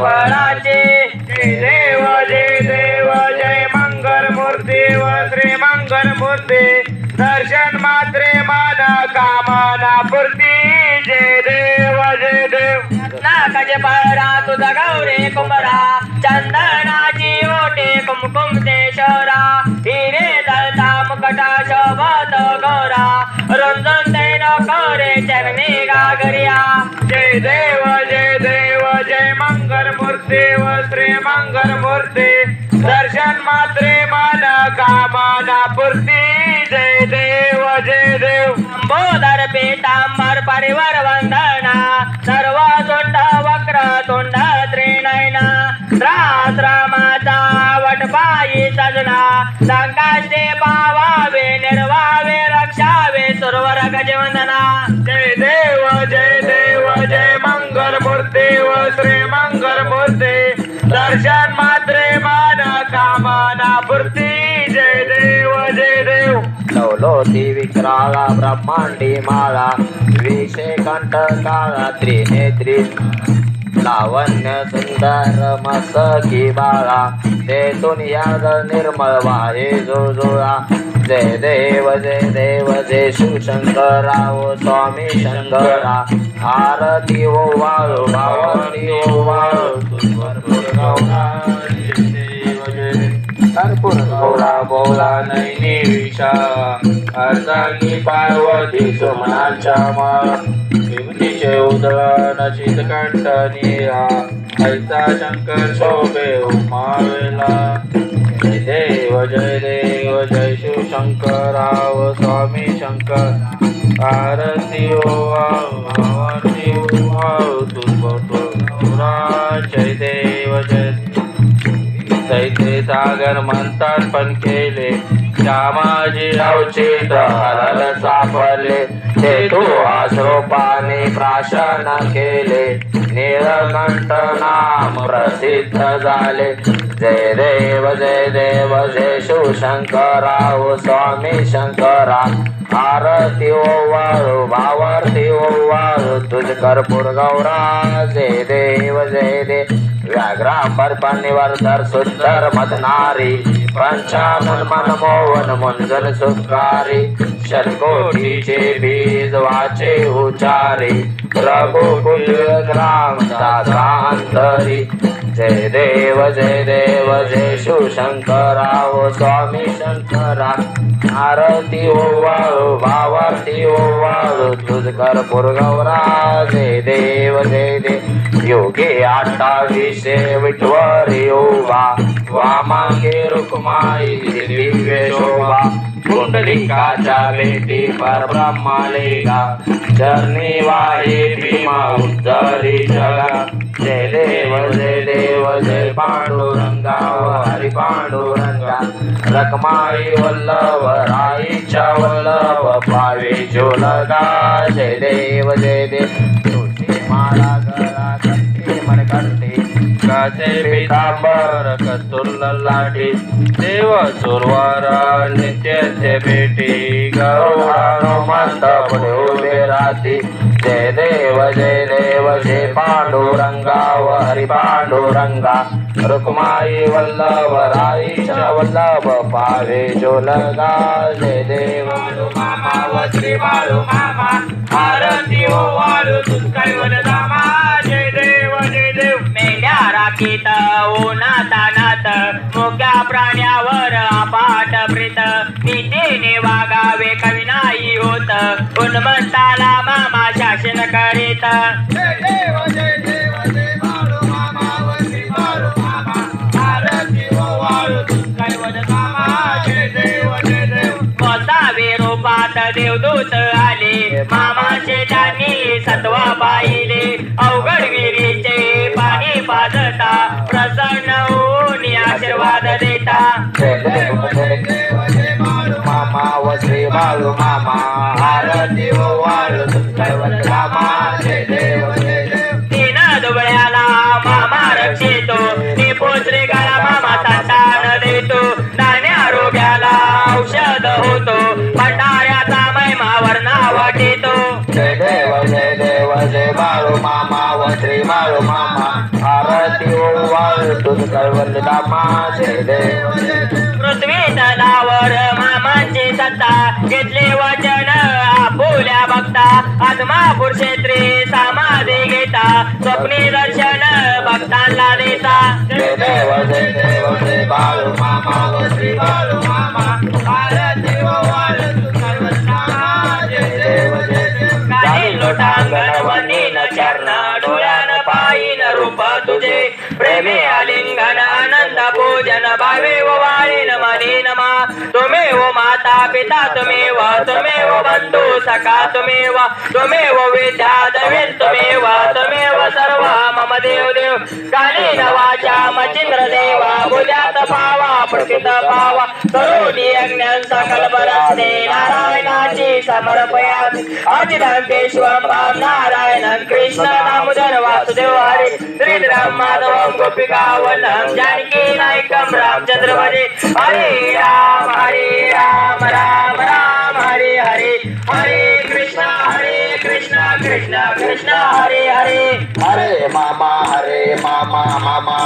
फळाचे जय देव जय देव जय मंगल मूर्ती व श्री मंगल मूर्ती दर्शन मात्रे मान कामना पूर्ती जय देव जय देव नाकाचे पळा तुझा गौरी कुंभरा चंदनाची ओटे कुमकुम ते शोरा हिरे जळता मुकटा शोभत गौरा रुंजून तैन कोरे चरणी गागरिया जय देव जय मंगल मूर्ती व श्री मंगल मूर्ती दर्शन मात्रे मान कामना पूर्ती जय देव बोधर पीतांबर परिवार वंदना सर्व तोंड वक्र तोंड त्रिनयना रामाचा वटपायी सजना संकाशे पावावे निर्वावे रक्षावे सुरवर गजवंदना जय देव जय मंगल मूर्ती व श्री मंगल मूर्ती दर्शन मात्रे मान कामना पूर्ती जय देव नवलोती विक्राला ब्रह्मांडी माळा विषे कंठ काळा त्रिनेत्री लावण्य सुंदर मसकी बाळा तेथून याद निर्मळ वाहे जोजोळा जय देव जय शिवशंकराव स्वामी शंकरा आरती ओ वाळू भावनी ओ वाळू कर्पूर गौरा बोला नैनी विषा अर्धांगी पार्वती सोमनाच्या माळा विभूतीचे उदळण चितकंठनी ऐसा शंकर शोभे उमावेला जय देव जय शिवशंकराव स्वामी शंकर आरती ओ आरती ओ तुझा जय देव दैते सागर म्हणतात पण केले श्यामाजी अवचित हरल सापडले ते तू आश्रोपाने प्राशन केले नीलकंठ नाम प्रसिद्ध झाले जय देव जय शिवशंकराव स्वामी शंकरा आरती ओ वाळू भावारती ओ वाळू तुझ कर्पूर गौरा जय देव व्याघ्रांबर पन्निवर्धर सुंदर मदनारी पंचानन मनमोहन मुंजन सुखारी शतकोटीचे बीज वाचे उचारी रघुकुल ग्राम दासांतरी जय देव जय शिवशंकराव स्वामी शंकरा आरती ओ वाळू भावारती ओ वाळू तुझ कर्पूर गौरा जय देव योगे 28 विठवर योगा वामांगे रुक्माई दिव्य शोभा कुंडलिकाच्या भेटी परब्रह्मालेगा चरणी वाहे भीमा उद्धरी जगा जय देव जय पांडुरंगा हरी पांडुरंगा रखमाई वल्लभ राईच्या वल्लभ पावे जोलगा जय देव तुझी माळा गळा कंठी मनकंठी काचे पीतांबर कस्तुर लाठी देव सुरवार नित्याचे भेटी गरुडा मस्त पुढे उभे राहती जय देव जय पांडुरंगा हरी पांडुरंगा रुक्माई वल्लभ राईच्या वल्लभ पावे जोलगा जय देव मामा व श्री बाळू मामा आरती ओ वाळू तुझ कैवल धामा जय देव मेंढ्या राखीत उन्हातानात मोक्या प्राण्यावर अपाट प्रीत नीतीने वागावे कवी नाही होत उन्मंताला मामा शासन करीत जय देव बाळू मामा व श्री बाळू मामा आरती ओ वाळू तुझ कैवल धामा जय देव वसावे रूपात देवदूत आले मामाचे त्यांनी सत्वा पाहिले अवघड विहिरीचे पाणी पाजता प्रसन्न होऊन आशीर्वाद देता जय देव मामा व श्री बाळू मामा आरती ओ वाळू तुझ कैवल धामा जय देव तीन दुबळ्याला मामा रक्षितो ती पोचरे गाळा मामा संतान देतो दाण्या आरोग्याला औषध होतो भंडाऱ्याचा महिमा वर्णा वाटितो जय देव जय बाळू मामा व श्री बाळू मामा आरती वाळू तुझ कैवल्य धामा जय देव पृथ्वी तलावर मामांची सत्ता घेतले वचन आपुल्या भक्ता आत्मापूर क्षेत्री समाधी घेता स्वप्नी दर्शन भक्तांना देता जय देव जय बाळू मामा व श्री बाळू मामा आरती व वाळू तुझ कैवल्य धामा जय देव काही लोटांगण वंदीन चरण डोळ्यान पायीन रूप तुझे प्रेमी आलिंगन आनंद पूजन भावे व वाळीन मनी नमा तुमेव माता पिता तुमेव बंधू सखा तुमेव विद्या दविन तुमेव सर्व मम देव देव कालीन वाचा मचिंद्र देवा बुद्यात पावा प्रकृत पावा तरुणी अज्ञान सकल बरसते नारायणाची समर्पयामि अजितांकेश्वरं राम नारायणं कृष्ण दामोदर वासुदेव हरे श्रीराम माधवं गोपिका वल्लभं जानकी नायकं रामचंद्र भजे हरे राम राम राम हरे हरे हरे कृष्ण कृष्ण कृष्ण हरे हरे हरे मामा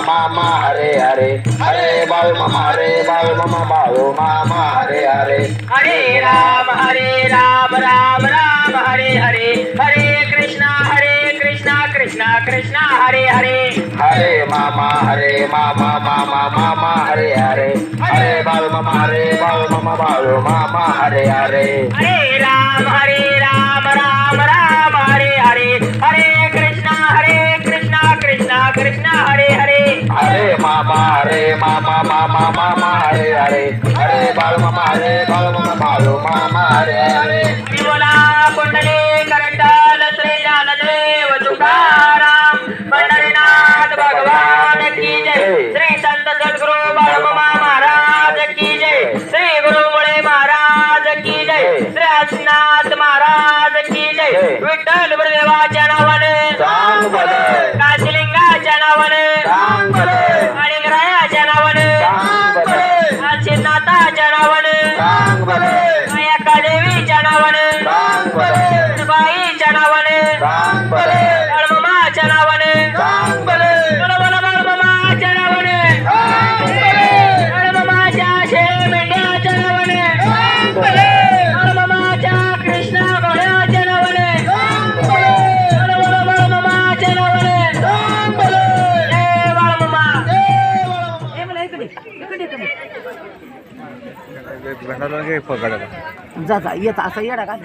मामा हरे हरे हरे बाळू मामा बाळू मामा हरे हरे हरे राम राम हरे हरे हरे कृष्ण कृष्ण हरे हरे हरे मामा मामा हरे हरे हरे बाळू मामा बाळू मामा हरे हरे हरे राम राम हरे हरे हरे कृष्ण कृष्ण हरे हरे हरे मामा मामा हरे हरे हरे बाळू मामा बाळू मामा हरे हरे बोला कुंडली करंडल श्री ज्ञानदेव तुकाराम पंढरीनाथ भगवान की जय श्री संत सद्गुरु बाळूमामा महाराज की जय श्री गुरुमुळे महाराज की जय श्री हसनाथ महाराज की जय विठ्ठल गुरुदेवाच्या नावाने सांग भले काशीलिंगाच्या नावाने सांग भले अलिंगरायाच्या नावाने सांग भले काशीनाथाच्या नावाने सांग भले अय्या देवीच्या नावाने सांग भले बाईच्या नावाने सांग भले बाळूमामाच्या नावाने सांग भले बाळूमामाच्या नावाने बाळूमामाच्या शेळी मेंढ्याच्या नावाने बाळूमामाच्या कृष्ण घोड्याच्या नावाने बाळूमामाच्या नावाने जय बाळूमामा जा जा येत असं येडा का